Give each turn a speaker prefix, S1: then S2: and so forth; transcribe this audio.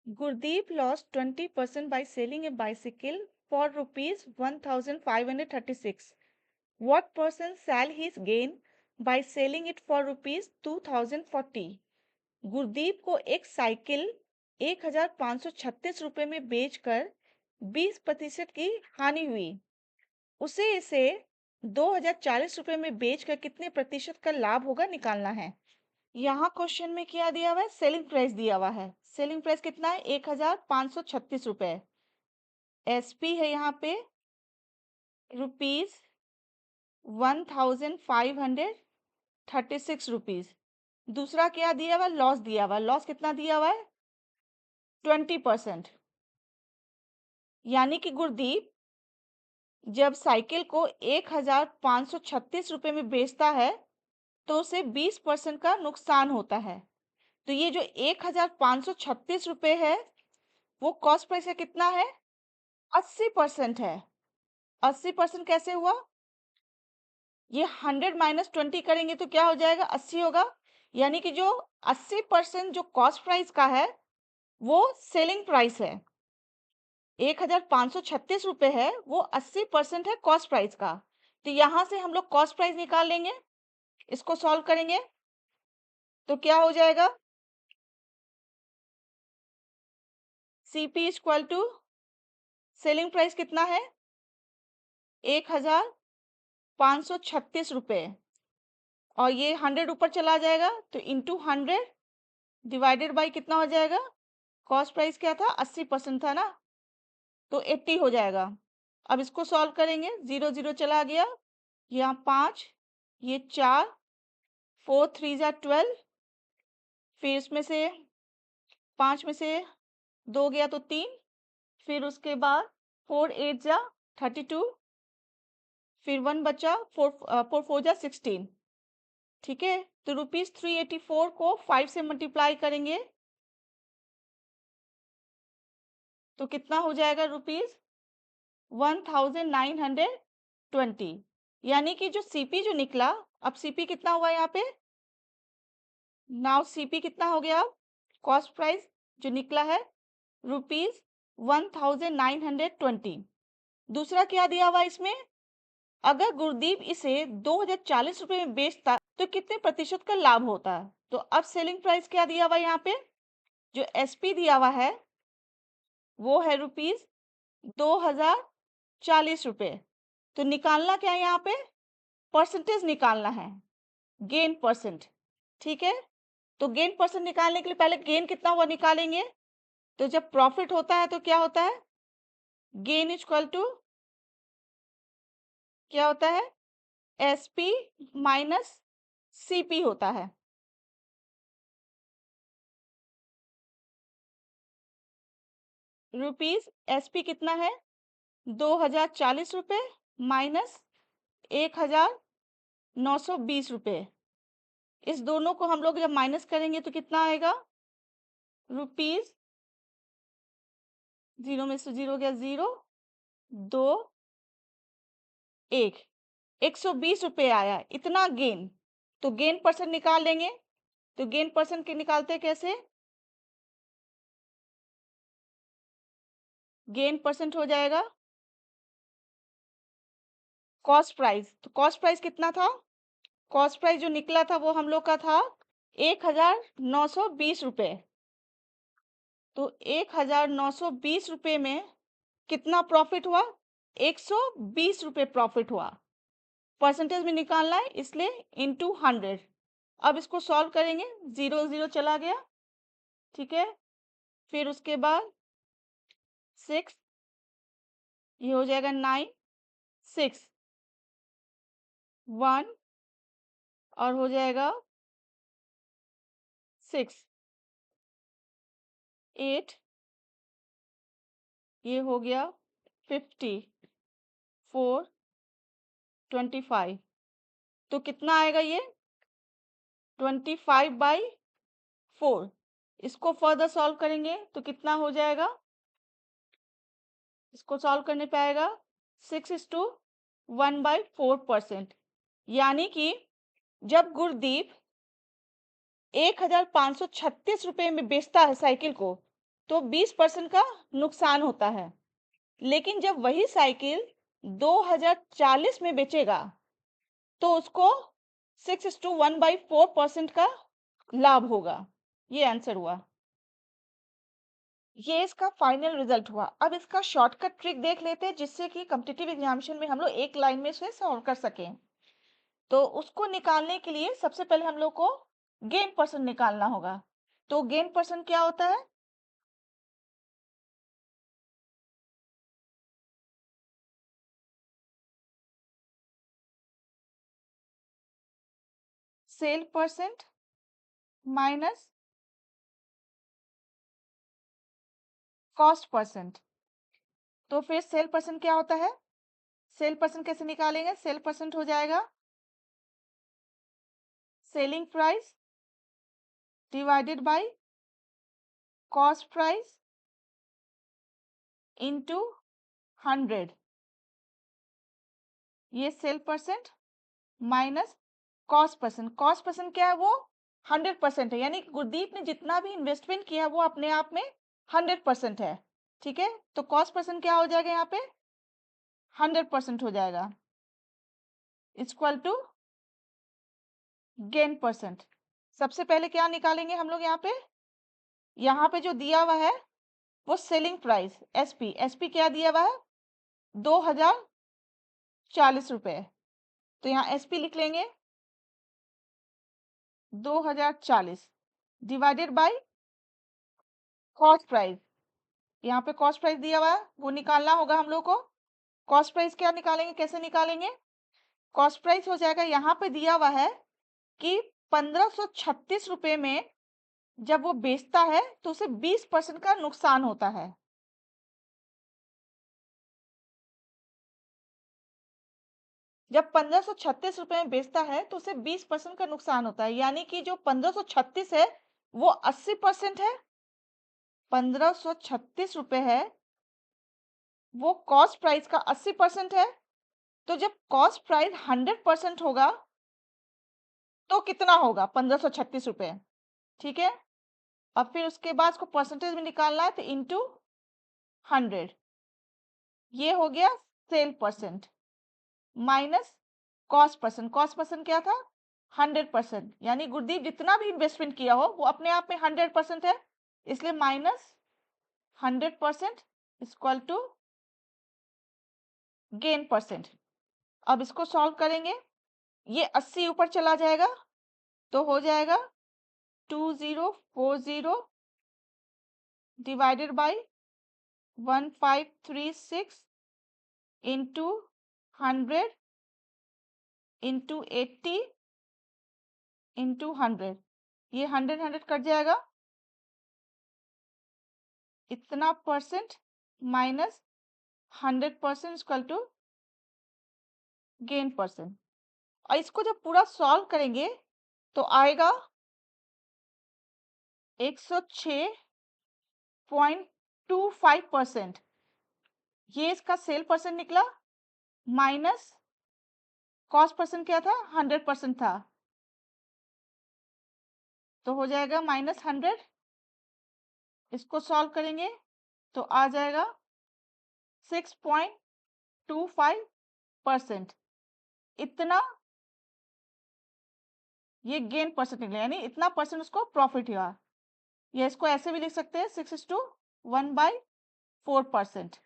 S1: Gurdeep lost 20% by selling a bicycle for rupees 1536. What percent shall he gain by selling it for rupees 2040? Gurdeep को एक cycle 1536 रुपए में बेचकर 20% की हानि हुई। उसे इसे 2040 रुपए में बेचकर कितने प्रतिशत का लाभ होगा निकालना है। यहाँ क्वेश्चन में क्या दिया हुआ है, सेलिंग प्राइस दिया हुआ है। सेलिंग प्राइस कितना है, 1536 रुपए। एसपी है यहाँ पे रुपीज 1536 रुपीज। दूसरा क्या दिया हुआ, लॉस दिया हुआ। लॉस कितना दिया हुआ है, 20%। यानी कि गुरदीप जब साइकिल को 1536 रुपए में बेचता है तो उसे 20% का नुकसान होता है। तो ये जो 1536 रुपए है वो कॉस्ट प्राइस का कितना है, 80% है। 80% कैसे हुआ, ये 100 माइनस 20 करेंगे तो क्या हो जाएगा, 80 होगा। यानी कि जो 80% जो कॉस्ट प्राइस का है वो सेलिंग प्राइस है। 1536 रुपए है, वो 80% है कॉस्ट प्राइस का। तो यहां से हम लोग कॉस्ट प्राइस निकाल लेंगे। इसको सॉल्व करेंगे तो क्या हो जाएगा, CP equal to selling price कितना है, 1536 रुपए, और ये 100 ऊपर चला जाएगा तो इंटू 100 डिवाइडेड बाई कितना हो जाएगा, कॉस्ट प्राइस क्या था, 80% था ना, तो 80 हो जाएगा। अब इसको सॉल्व करेंगे, 0 0 चला गया, यहाँ 5, ये 4, 4 3 जा 12, फिर इसमें से 5 में से 2 गया तो 3, फिर उसके बाद 4 8 जा 32, फिर 1 बचा, 4 4 जा 16। ठीक है, तो रुपीज 384 को 5 से मल्टीप्लाई करेंगे तो कितना हो जाएगा, रुपीज 1920। यानी कि जो सीपी जो निकला, अब सीपी कितना हुआ यहाँ पे, नाउ सीपी कितना हो गया, कॉस्ट प्राइस जो निकला है रुपीज 1920। दूसरा क्या दिया हुआ इसमें, अगर गुरदीप इसे 2040 रुपए में बेचता तो कितने प्रतिशत का लाभ होता है। तो अब सेलिंग प्राइस क्या दिया हुआ यहाँ पे, जो एसपी दिया हुआ है वो है रुपीज 2040 रुपए। तो निकालना क्या है यहाँ पे, परसेंटेज निकालना है, गेन परसेंट। ठीक है, तो गेन परसेंट निकालने के लिए पहले गेन कितना हुआ निकालेंगे। तो जब प्रॉफिट होता है तो क्या होता है, गेन इक्वल टू क्या होता है, एसपी माइनस सीपी होता है। रुपीज एसपी कितना है, 2040 रुपए माइनस 1920 रुपए। इस दोनों को हम लोग जब माइनस करेंगे तो कितना आएगा, रुपीज 0 में से 0 गया 0 2 1, 120 रुपए आया, इतना गेन। तो गेन परसेंट निकाल लेंगे, तो गेन परसेंट के निकालते कैसे, गेन परसेंट हो जाएगा कॉस्ट प्राइस। तो कॉस्ट प्राइस कितना था, कॉस्ट प्राइस जो निकला था वो हम लोग का था 1920 रुपए। तो 1920 रुपए में कितना प्रॉफिट हुआ, 120 रुपए प्रॉफिट हुआ। परसेंटेज में निकालना है इसलिए इंटू 100। अब इसको सॉल्व करेंगे, 0 0 चला गया। ठीक है, फिर उसके बाद 6, ये हो जाएगा 9 6 1, और हो जाएगा 6 8, ये हो गया 50 4 25। तो कितना आएगा ये, 25/4। इसको फर्दर सॉल्व करेंगे तो कितना हो जाएगा, इसको सॉल्व करने पे आएगा 6:1/4%। यानी कि जब गुरदीप 1536 रुपए में बेचता है साइकिल को तो 20% का नुकसान होता है। लेकिन जब वही साइकिल 2040 में बेचेगा तो उसको 6:1/4% का लाभ होगा। ये आंसर हुआ। ये इसका फाइनल रिजल्ट हुआ। अब इसका शॉर्टकट ट्रिक देख लेते हैं जिससे कि कॉम्पिटिटिव एग्जामिनेशन में हम लोग एक लाइन में इसे सॉल्व कर सकें। तो उसको निकालने के लिए सबसे पहले हम लोग को गेन परसेंट निकालना होगा। तो गेन परसेंट क्या होता है? Sale percent minus cost percent. तो फिर सेल परसेंट क्या होता है? सेल परसेंट कैसे निकालेंगे? सेल परसेंट हो जाएगा selling price divided by cost price into 100। ये sale percent minus cost percent. Cost percent क्या है? वो 100% है, यानी गुरदीप ने जितना भी इन्वेस्टमेंट किया वो अपने आप में 100% है। ठीक है, तो कॉस्ट परसेंट क्या हो जाएगा? यहाँ पे 100% हो जाएगा इक्वल टू गेन परसेंट। सबसे पहले क्या निकालेंगे हम लोग? यहाँ पे जो दिया हुआ है वो सेलिंग प्राइस एसपी। एसपी क्या दिया हुआ है? 2040 रुपए। तो यहाँ एसपी लिख लेंगे 2040 डिवाइडेड बाय कॉस्ट प्राइस। यहाँ पे कॉस्ट प्राइस दिया हुआ है वो निकालना होगा हम लोग को। कॉस्ट प्राइस क्या निकालेंगे? कैसे निकालेंगे? कॉस्ट प्राइस हो जाएगा, यहाँ पे दिया हुआ है कि 1536 रुपए में जब वो बेचता है तो उसे 20% का नुकसान होता है। जब 1536 रुपए में बेचता है तो उसे 20% का नुकसान होता है, यानी कि जो 1536 है वो 80% है। 1536 रुपए है वो कॉस्ट प्राइस का 80% है। तो जब कॉस्ट प्राइस 100% होगा तो कितना होगा? 1536 रुपए। ठीक है, अब फिर उसके बाद उसको परसेंटेज में निकालना है तो इंटू 100। ये हो गया sale percent minus cost percent. Cost percent क्या था? 100%, यानी गुरदीप जितना भी इन्वेस्टमेंट किया हो वो अपने आप में 100% है, इसलिए minus 100% equal to gain percent. अब इसको सॉल्व करेंगे, ये 80 ऊपर चला जाएगा तो हो जाएगा 2040 divided by 1536 into 100 into 80 into 100। ये 100 कट जाएगा, इतना percent minus 100% equal to gain percent. और इसको जब पूरा सॉल्व करेंगे तो आएगा 106.25%। ये इसका सेल परसेंट निकला माइनस कॉस्ट परसेंट क्या था? 100% था, तो हो जाएगा -100। इसको सॉल्व करेंगे तो आ जाएगा 6.25%। इतना ये गेन परसेंट निकला, यानी इतना परसेंट उसको प्रॉफिट हुआ। या इसको ऐसे भी लिख सकते हैं 6:1/4%।